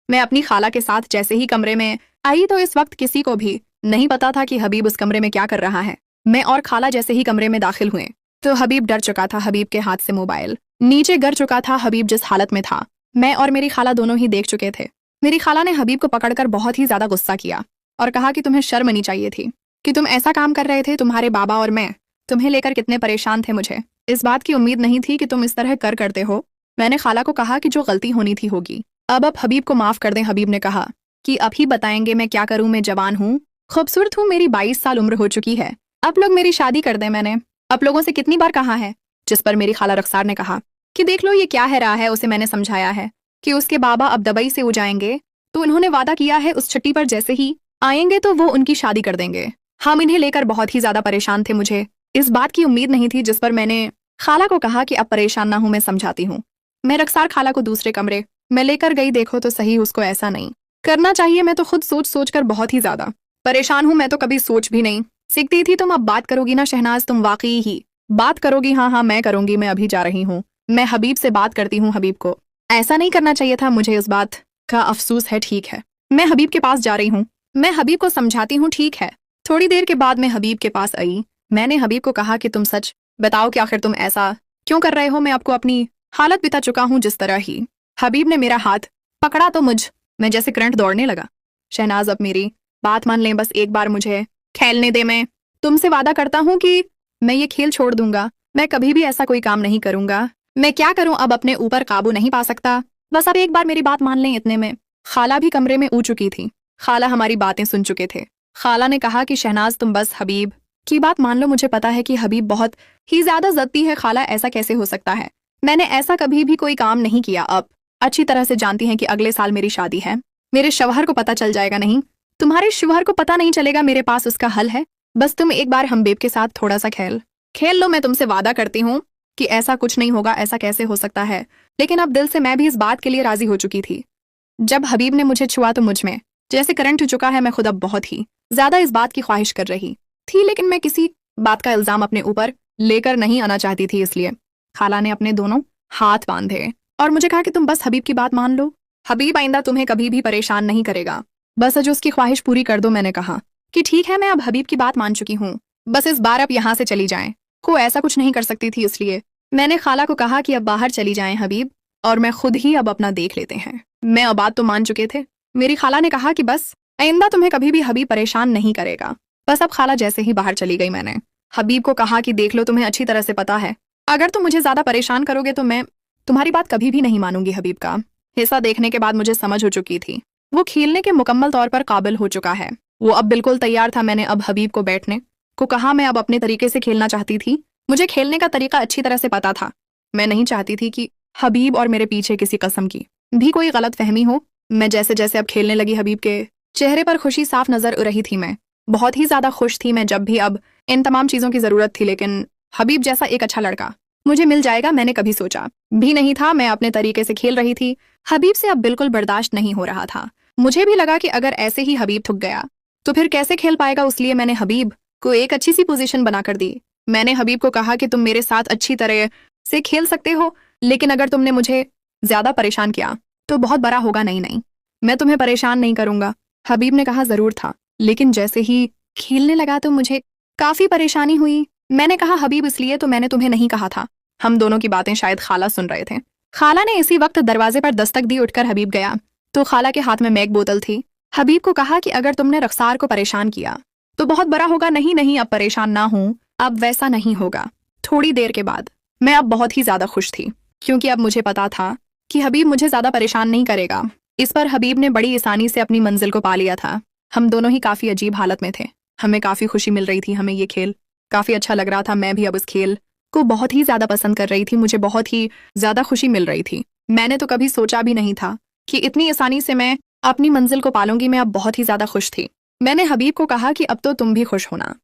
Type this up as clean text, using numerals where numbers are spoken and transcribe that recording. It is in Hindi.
मैं अपनी खाला के साथ जैसे ही कमरे में आई तो इस वक्त किसी को भी नहीं पता था कि हबीब उस कमरे में क्या कर रहा है। मैं और खाला जैसे ही कमरे में दाखिल हुए तो हबीब डर चुका था। हबीब के हाथ से मोबाइल नीचे गिर चुका था। हबीब जिस हालत में था मैं और मेरी खाला दोनों ही देख चुके थे। मेरी खाला ने हबीब को पकड़कर बहुत ही ज्यादा गुस्सा किया और कहा कि तुम्हें शर्म नहीं चाहिए थी कि तुम ऐसा काम कर रहे थे। तुम्हारे बाबा और मैं तुम्हें लेकर कितने परेशान थे। मुझे इस बात की उम्मीद नहीं थी कि तुम इस तरह करते हो। मैंने खाला को कहा कि जो गलती होनी थी होगी, अब हबीब को माफ कर दें। हबीब ने कहा कि अभी बताएंगे मैं क्या करूं, मैं जवान हूं, खूबसूरत हूं, मेरी 22 साल उम्र हो चुकी है, आप लोग मेरी शादी कर दें। मैंने आप लोगों से कितनी बार कहा है। जिस पर मेरी खाला रखसार ने कहा कि देख लो ये क्या है रहा है। उसे मैंने समझाया है कि उसके बाबा अब दुबई से हो जाएंगे तो उन्होंने वादा किया है उस छुट्टी पर जैसे ही आएंगे तो वो उनकी शादी कर देंगे। हम इन्हें लेकर बहुत ही ज्यादा परेशान थे। मुझे इस बात की उम्मीद नहीं थी। जिस पर मैंने खाला को कहा कि अब परेशान ना हूं, मैं समझाती हूँ। मैं रखसार खाला को दूसरे कमरे में लेकर गई। देखो तो सही, उसको ऐसा नहीं करना चाहिए। मैं तो खुद सोच सोच कर बहुत ही ज्यादा परेशान हूं। मैं तो कभी सोच भी नहीं सीखती थी। तुम अब बात करोगी ना शहनाज, तुम वाकई ही बात करोगी। हाँ हाँ मैं करूंगी, मैं अभी जा रही हूँ, मैं हबीब से बात करती हूँ। हबीब को ऐसा नहीं करना चाहिए था, मुझे इस बात का अफसोस है। ठीक है, मैं हबीब के पास जा रही हूँ, मैं हबीब को समझाती हूँ। ठीक है। थोड़ी देर के बाद मैं हबीब के पास आई। मैंने हबीब को कहा कि तुम सच बताओ कि आखिर तुम ऐसा क्यों कर रहे हो। मैं आपको अपनी हालत बता चुका हूँ जिस तरह ही। हबीब ने मेरा हाथ पकड़ा तो मैं जैसे करंट दौड़ने लगा। शहनाज अब मेरी बात मान लें, बस एक बार मुझे खेलने दे। मैं तुमसे वादा करता हूँ कि मैं ये खेल छोड़ दूंगा, मैं कभी भी ऐसा कोई काम नहीं करूंगा। मैं क्या करूं, अब अपने ऊपर काबू नहीं पा सकता। बस अब एक बार मेरी बात मान लें। इतने में खाला भी कमरे में ऊ चुकी थी। खाला हमारी बातें सुन चुके थे। खाला ने कहा कि शहनाज तुम बस हबीब की बात मान लो। मुझे पता है कि हबीब बहुत ही ज्यादा जद्दी है। खाला ऐसा कैसे हो सकता है, मैंने ऐसा कभी भी कोई काम नहीं किया। अब अच्छी तरह से जानती हैं कि अगले साल मेरी शादी है। मेरे शौहर को पता चल जाएगा। नहीं, तुम्हारे शौहर को पता नहीं चलेगा, मेरे पास उसका हल है। बस तुम एक बार हबीब के साथ थोड़ा सा खेल लो। मैं तुमसे वादा करती हूँ कि ऐसा कुछ नहीं होगा। ऐसा कैसे हो सकता है। लेकिन अब दिल से मैं भी इस बात के लिए राजी हो चुकी थी। जब हबीब ने मुझे छुआ तो मुझ में जैसे करंट हो चुका है। मैं खुद अब बहुत ही ज्यादा इस बात की ख्वाहिश कर रही थी, लेकिन मैं किसी बात का इल्जाम अपने ऊपर लेकर नहीं आना चाहती थी। इसलिए खाला ने अपने दोनों हाथ बांधे और मुझे कहा कि तुम बस हबीब की बात मान लो। हबीब आइंदा तुम्हें कभी भी परेशान नहीं करेगा, बस आज उसकी ख्वाहिश पूरी कर दो। मैंने कहा कि ठीक है, मैं अब हबीब की बात मान चुकी हूँ, बस इस बार अब यहाँ से चली जाएं। को ऐसा कुछ नहीं कर सकती थी, इसलिए मैंने खाला को कहा कि अब बाहर चली जाएं हबीब, और मैं खुद ही अब अपना देख लेते हैं। मैं अब बात तो मान चुके थे। मेरी खाला ने कहा कि बस आइंदा तुम्हें कभी भी हबीब परेशान नहीं करेगा। बस अब खाला जैसे ही बाहर चली गई, मैंने हबीब को कहा कि देख लो, तुम्हें अच्छी तरह से पता है अगर तुम मुझे ज्यादा परेशान करोगे तो मैं तुम्हारी बात कभी भी नहीं मानूंगी। हबीब का हिस्सा देखने के बाद मुझे समझ हो चुकी थी वो खेलने के मुकम्मल तौर पर काबिल हो चुका है। वो अब बिल्कुल तैयार था। मैंने अब हबीब को बैठने को कहा। मैं अब अपने तरीके से खेलना चाहती थी। मुझे खेलने का तरीका अच्छी तरह से पता था। मैं नहीं चाहती थी कि हबीब और मेरे पीछे किसी कसम की भी कोई गलत फहमी हो। मैं जैसे जैसे अब खेलने लगी, हबीब के चेहरे पर खुशी साफ नजर रही थी। मैं बहुत ही ज्यादा खुश थी। मैं जब भी अब इन तमाम चीजों की जरूरत थी, लेकिन हबीब जैसा एक अच्छा लड़का मुझे मिल जाएगा मैंने कभी सोचा भी नहीं था। मैं अपने तरीके से खेल रही थी। हबीब से अब बिल्कुल बर्दाश्त नहीं हो रहा था। मुझे भी लगा कि अगर ऐसे ही हबीब थक गया तो फिर कैसे खेल पाएगा। इसलिए मैंने हबीब को एक अच्छी सी पोजीशन बनाकर दी। मैंने हबीब को कहा कि तुम मेरे साथ अच्छी तरह से खेल सकते हो, लेकिन अगर तुमने मुझे ज्यादा परेशान किया तो बहुत बड़ा होगा। नहीं नहीं, मैं तुम्हें परेशान नहीं करूंगा। हबीब ने कहा जरूर था, लेकिन जैसे ही खेलने लगा तो मुझे काफी परेशानी हुई। मैंने कहा हबीब इसलिए तो मैंने तुम्हें नहीं कहा था। हम दोनों की बातें शायद खाला सुन रहे थे। खाला ने इसी वक्त दरवाजे पर दस्तक दी। उठकर हबीब गया तो खाला के हाथ में मैग बोतल थी। हबीब को कहा कि अगर तुमने रखसार को परेशान किया तो बहुत बड़ा होगा। नहीं नहीं, अब परेशान ना हूं, अब वैसा नहीं होगा। थोड़ी देर के बाद मैं अब बहुत ही ज्यादा खुश थी, क्योंकि अब मुझे पता था कि हबीब मुझे ज्यादा परेशान नहीं करेगा। इस पर हबीब ने बड़ी आसानी से अपनी मंजिल को पा लिया था। हम दोनों ही काफी अजीब हालत में थे। हमें काफी खुशी मिल रही थी, हमें ये खेल काफी अच्छा लग रहा था। मैं भी अब इस खेल को बहुत ही ज्यादा पसंद कर रही थी। मुझे बहुत ही ज्यादा खुशी मिल रही थी। मैंने तो कभी सोचा भी नहीं था कि इतनी आसानी से मैं अपनी मंजिल को पालूंगी। मैं अब बहुत ही ज्यादा खुश थी। मैंने हबीब को कहा कि अब तो तुम भी खुश होना।